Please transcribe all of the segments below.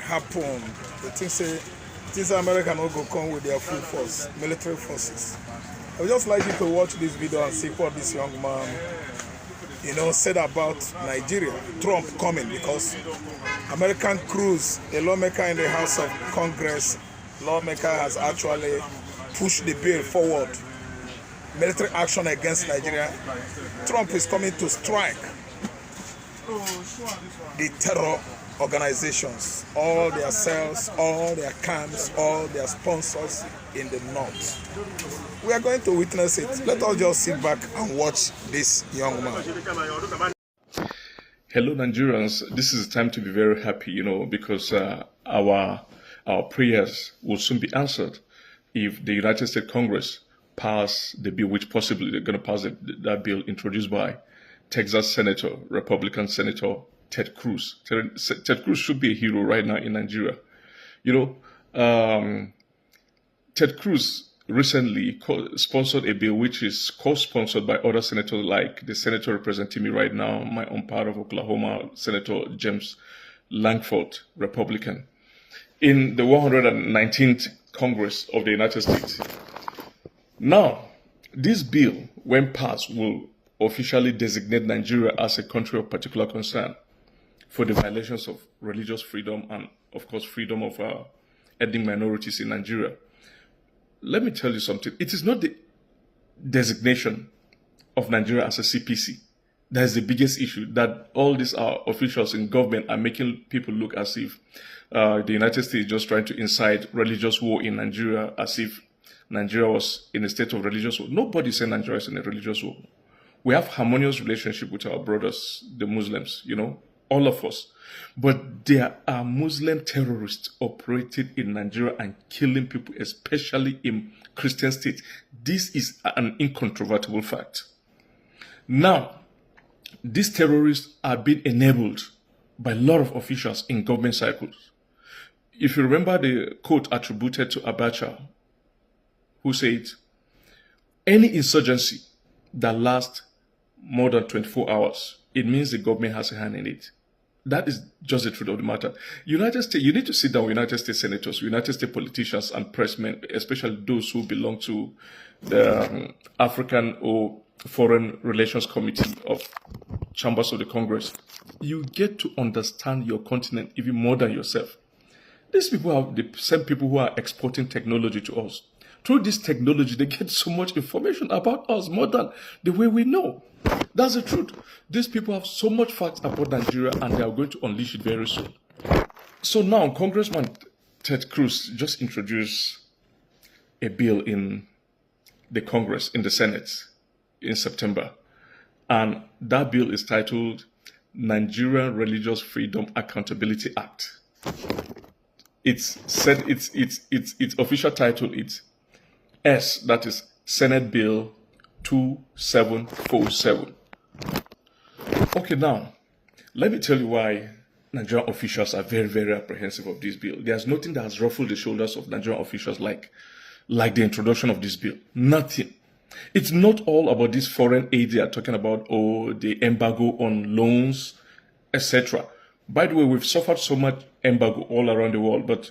happen. The things America will go come with their full force, military forces. I would just like you to watch this video and see what this young man, said about Nigeria, Trump coming, because American cruise, a lawmaker in the House of Congress, lawmaker has actually pushed the bill forward. Military action against Nigeria. Trump is coming to strike the terror organizations, all their cells, all their camps, all their sponsors in the north. We are going to witness it. Let us just sit back and watch this young man. Hello, Nigerians. This is the time to be very happy, because our prayers will soon be answered if the United States Congress pass the bill, which possibly they're going to pass that bill introduced by Texas Senator, Republican Senator Ted Cruz. Ted Cruz should be a hero right now in Nigeria. Ted Cruz recently sponsored a bill which is co-sponsored by other senators, like the senator representing me right now, my own part of Oklahoma, Senator James Lankford, Republican, in the 119th Congress of the United States. Now, this bill, when passed, will officially designate Nigeria as a country of particular concern for the violations of religious freedom and, of course, freedom of ethnic minorities in Nigeria. Let me tell you something. It is not the designation of Nigeria as a CPC that is the biggest issue, that all these officials in government are making people look as if the United States is just trying to incite religious war in Nigeria, as if Nigeria was in a state of religious war. Nobody said Nigeria is in a religious war. We have harmonious relationship with our brothers, the Muslims, all of us. But there are Muslim terrorists operating in Nigeria and killing people, especially in Christian states. This is an incontrovertible fact. Now, these terrorists are being enabled by a lot of officials in government circles. If you remember the quote attributed to Abacha, who said, any insurgency that lasts more than 24 hours, it means the government has a hand in it. That is just the truth of the matter. United States, you need to sit down with United States senators, United States politicians and pressmen, especially those who belong to the African or Foreign Relations Committee of Chambers of the Congress. You get to understand your continent even more than yourself. These people are the same people who are exporting technology to us. Through this technology, they get so much information about us more than the way we know. That's the truth. These people have so much facts about Nigeria and they are going to unleash it very soon. So now, Congressman Ted Cruz just introduced a bill in the Congress, in the Senate, in September. And that bill is titled Nigerian Religious Freedom Accountability Act. It's official title is S, that is Senate Bill 2747. Okay, now, let me tell you why Nigerian officials are very, very apprehensive of this bill. There's nothing that has ruffled the shoulders of Nigerian officials like the introduction of this bill. Nothing. It's not all about this foreign aid they are talking about, or the embargo on loans, etc. By the way, we've suffered so much embargo all around the world, but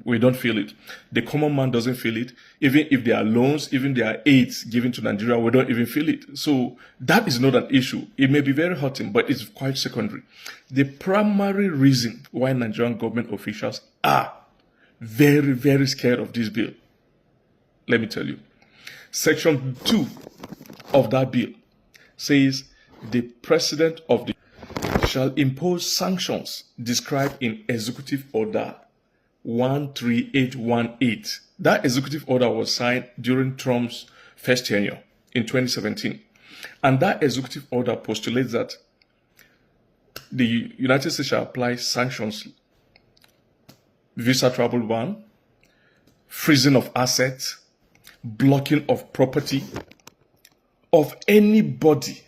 we don't feel it. The common man doesn't feel it. Even if there are loans, even there are aids given to Nigeria, we don't even feel it. So that is not an issue. It may be very hurting, but it's quite secondary. The primary reason why Nigerian government officials are very, very scared of this bill, let me tell you. Section 2 of that bill says the president of the shall impose sanctions described in Executive Order 13818. That executive order was signed during Trump's first tenure in 2017. And that executive order postulates that the United States shall apply sanctions, visa travel ban, freezing of assets, blocking of property of anybody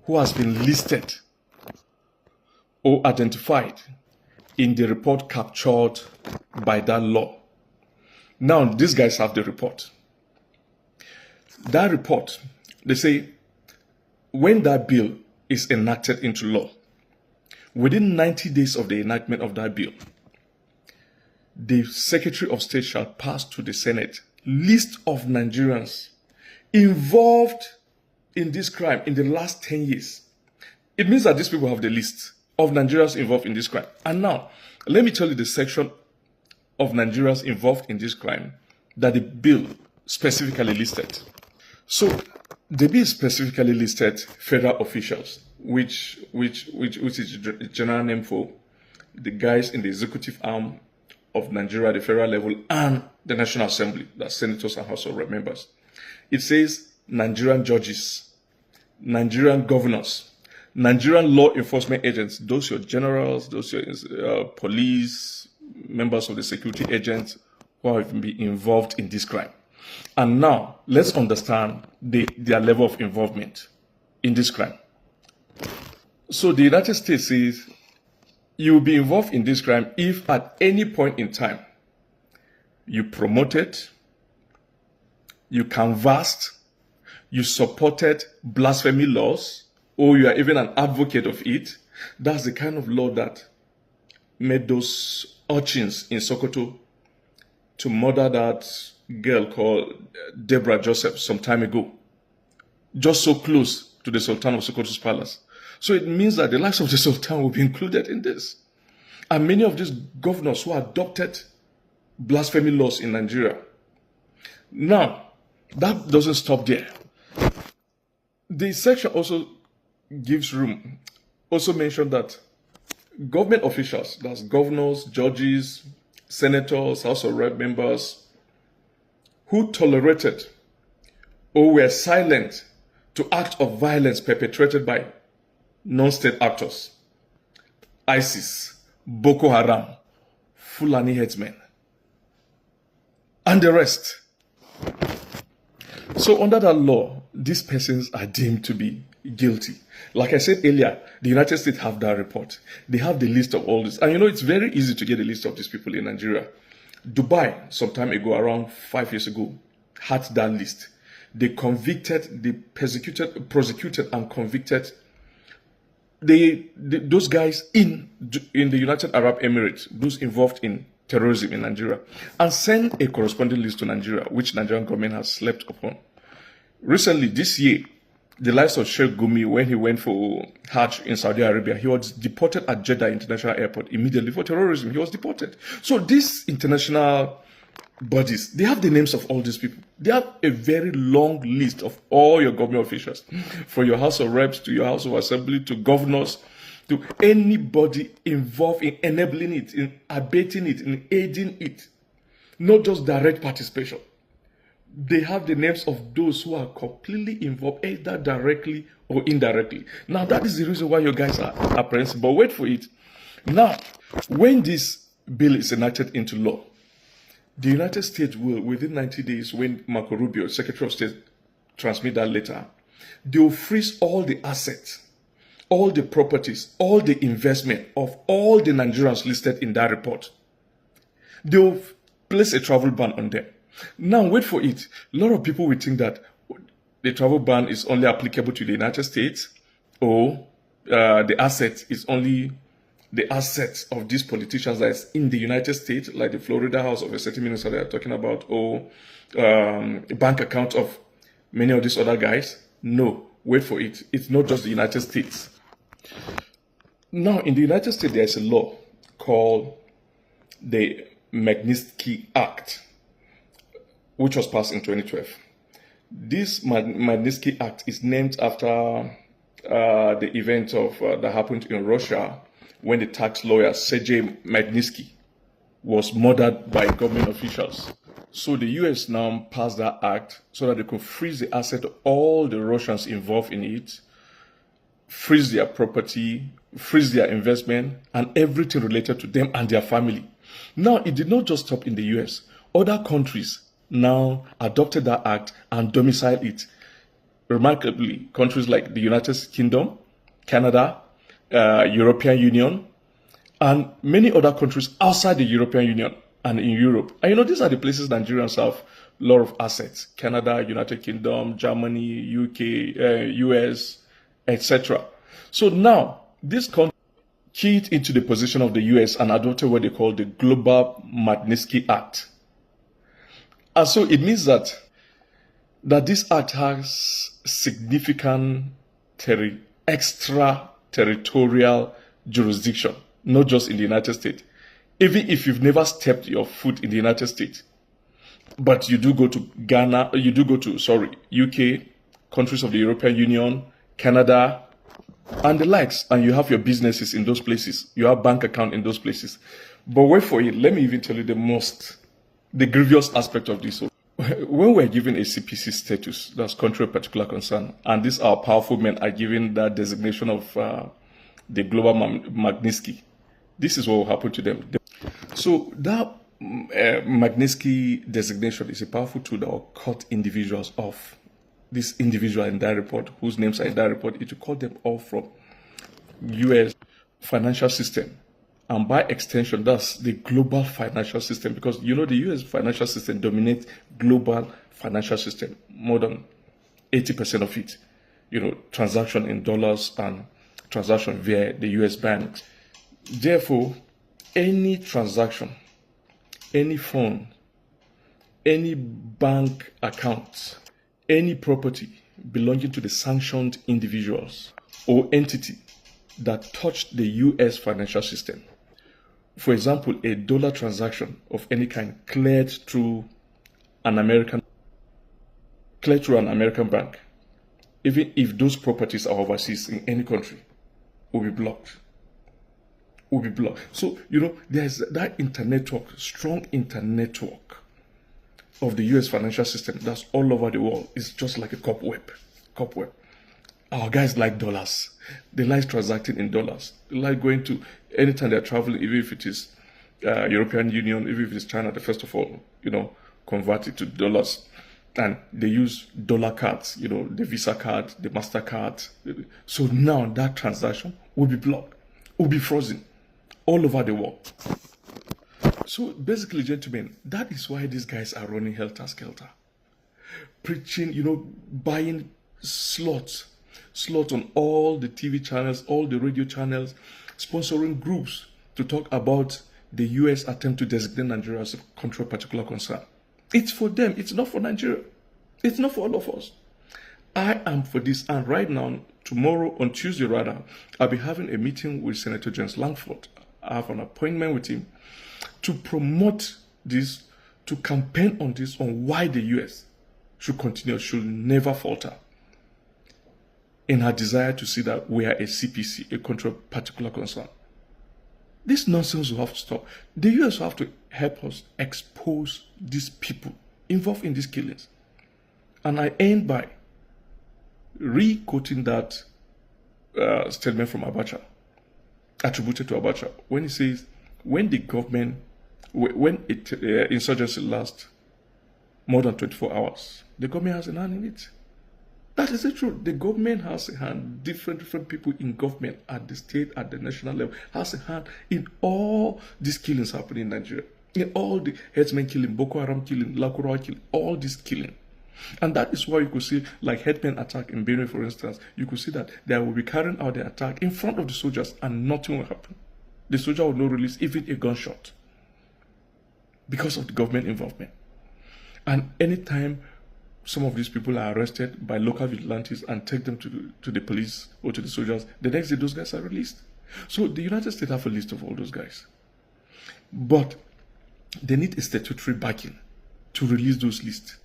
who has been listed or identified in the report captured by that law. Now, these guys have the report. That report, they say, when that bill is enacted into law, within 90 days of the enactment of that bill, the Secretary of State shall pass to the Senate list of Nigerians involved in this crime in the last 10 years. It means that these people have the list of Nigerians involved in this crime. And now, let me tell you the section of Nigerians involved in this crime that the bill specifically listed. So, the bill specifically listed federal officials, which is a general name for the guys in the executive arm of Nigeria, the federal level, and the National Assembly, that's senators and House of Rep members. It says Nigerian judges, Nigerian governors, Nigerian law enforcement agents, those your generals, those your police, members of the security agents who have been involved in this crime. And now, let's understand their level of involvement in this crime. So the United States says you will be involved in this crime if at any point in time you promoted, you canvassed, you supported blasphemy laws, or you are even an advocate of it. That's the kind of law that made those urchins in Sokoto to murder that girl called Deborah Joseph some time ago, just so close to the Sultan of Sokoto's palace. So it means that the lives of the Sultan will be included in this. And many of these governors who adopted blasphemy laws in Nigeria. Now, that doesn't stop there. The section also gives room, also mentioned that government officials, that's governors, judges, senators, House of Rep members, who tolerated or were silent to acts of violence perpetrated by non-state actors, ISIS, Boko Haram, Fulani headsmen, and the rest. So under that law, these persons are deemed to be guilty. Like I said earlier, the United States have that report. They have the list of all this. And you know, it's very easy to get a list of these people in Nigeria. Dubai, some time ago, around 5 years ago, had that list. They convicted, they prosecuted and convicted those guys in the United Arab Emirates, those involved in terrorism in Nigeria, and sent a corresponding list to Nigeria, which Nigerian government has slept upon. Recently, this year, the lives of Sheikh Gumi, when he went for Hajj in Saudi Arabia, he was deported at Jeddah International Airport immediately for terrorism. He was deported. So these international bodies, they have the names of all these people. They have a very long list of all your government officials, from your House of Reps to your House of Assembly to governors to anybody involved in enabling it, in abating it, in aiding it. Not just direct participation. They have the names of those who are completely involved, either directly or indirectly. Now, that is the reason why you guys are apprehensive. But wait for it. Now, when this bill is enacted into law, the United States will, within 90 days, when Marco Rubio, Secretary of State, transmit that letter, they will freeze all the assets, all the properties, all the investment of all the Nigerians listed in that report. They will place a travel ban on them. Now, wait for it. A lot of people will think that the travel ban is only applicable to the United States, or the asset is only the assets of these politicians that is in the United States, like the Florida house of a certain minister they are talking about, or a bank account of many of these other guys. No, wait for it. It's not just the United States. Now, in the United States, there is a law called the Magnitsky Act, which was passed in 2012. This Magnitsky Act is named after the event that happened in Russia when the tax lawyer Sergei Magnitsky was murdered by government officials. So the US now passed that act so that they could freeze the asset of all the Russians involved in it, freeze their property, freeze their investment, and everything related to them and their family. Now, it did not just stop in the US. Other countries now adopted that act and domiciled it. Remarkably, countries like the United Kingdom, Canada, European Union, and many other countries outside the European Union and in Europe. And you know, these are the places Nigerians have a lot of assets. Canada, United Kingdom, Germany, UK, US, etc. So now, these countries keyed into the position of the US and adopted what they call the Global Magnitsky Act. And so it means that this act has significant extraterritorial jurisdiction, not just in the United States. Even if you've never stepped your foot in the United States, but you do go to Ghana, you do go to, UK, countries of the European Union, Canada, and the likes, and you have your businesses in those places, you have bank account in those places. But wait for it, let me even tell you the grievous aspect of this. When we're given a CPC status, that's country of particular concern, and these our powerful men are given that designation of the Global Magnitsky, this is what will happen to them. So that Magnitsky designation is a powerful tool that will cut individuals off. This individual in that report, whose names are in that report, it will cut them off from US financial system. And by extension, that's the global financial system, because the US financial system dominates global financial system, more than 80% of it. Transaction in dollars and transaction via the US banks. Therefore, any transaction, any fund, any bank account, any property belonging to the sanctioned individuals or entity that touched the US financial system. For example, a dollar transaction of any kind cleared through an American bank, even if those properties are overseas in any country, will be blocked. So, there's that strong internetwork of the US financial system that's all over the world. It's just like a cobweb. Our guys like dollars. They like transacting in dollars. They like going to, anytime they're traveling, even if it is European Union, even if it's China, they first of all, convert it to dollars. And they use dollar cards, the Visa card, the MasterCard. So now that transaction will be blocked, will be frozen all over the world. So basically, gentlemen, that is why these guys are running helter-skelter. Preaching, buying slots on all the TV channels, all the radio channels, sponsoring groups to talk about the US attempt to designate Nigeria as a country of particular concern. It's for them. It's not for Nigeria. It's not for all of us. I am for this. And right now, tomorrow, on Tuesday rather, I'll be having a meeting with Senator James Langford. I have an appointment with him to promote this, to campaign on this, on why the US should never falter in her desire to see that we are a CPC, a country of particular concern. This nonsense will have to stop. The US will have to help us expose these people involved in these killings. And I end by re-quoting that statement from Abacha, attributed to Abacha, when he says, when insurgency lasts more than 24 hours, the government has a hand in it. That is the truth. The government has a hand. Different people in government, at the state, at the national level, has a hand in all these killings happening in Nigeria. In all the headsmen killing, Boko Haram killing, Lakurawa killing, all this killing. And that is why you could see, like headman attack in Benue, for instance, you could see that they will be carrying out the attack in front of the soldiers and nothing will happen. The soldier will not release even a gunshot because of the government involvement. And anytime some of these people are arrested by local vigilantes and take them to the police or to the soldiers, the next day those guys are released. So the United States have a list of all those guys. But they need a statutory backing to release those lists.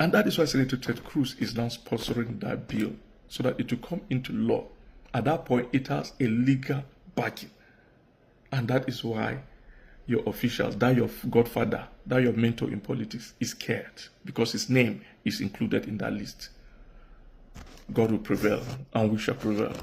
And that is why Senator Ted Cruz is now sponsoring that bill, so that it will come into law. At that point, it has a legal backing. And that is why your officials, that your godfather, that your mentor in politics is scared, because his name is included in that list. God will prevail, and we shall prevail.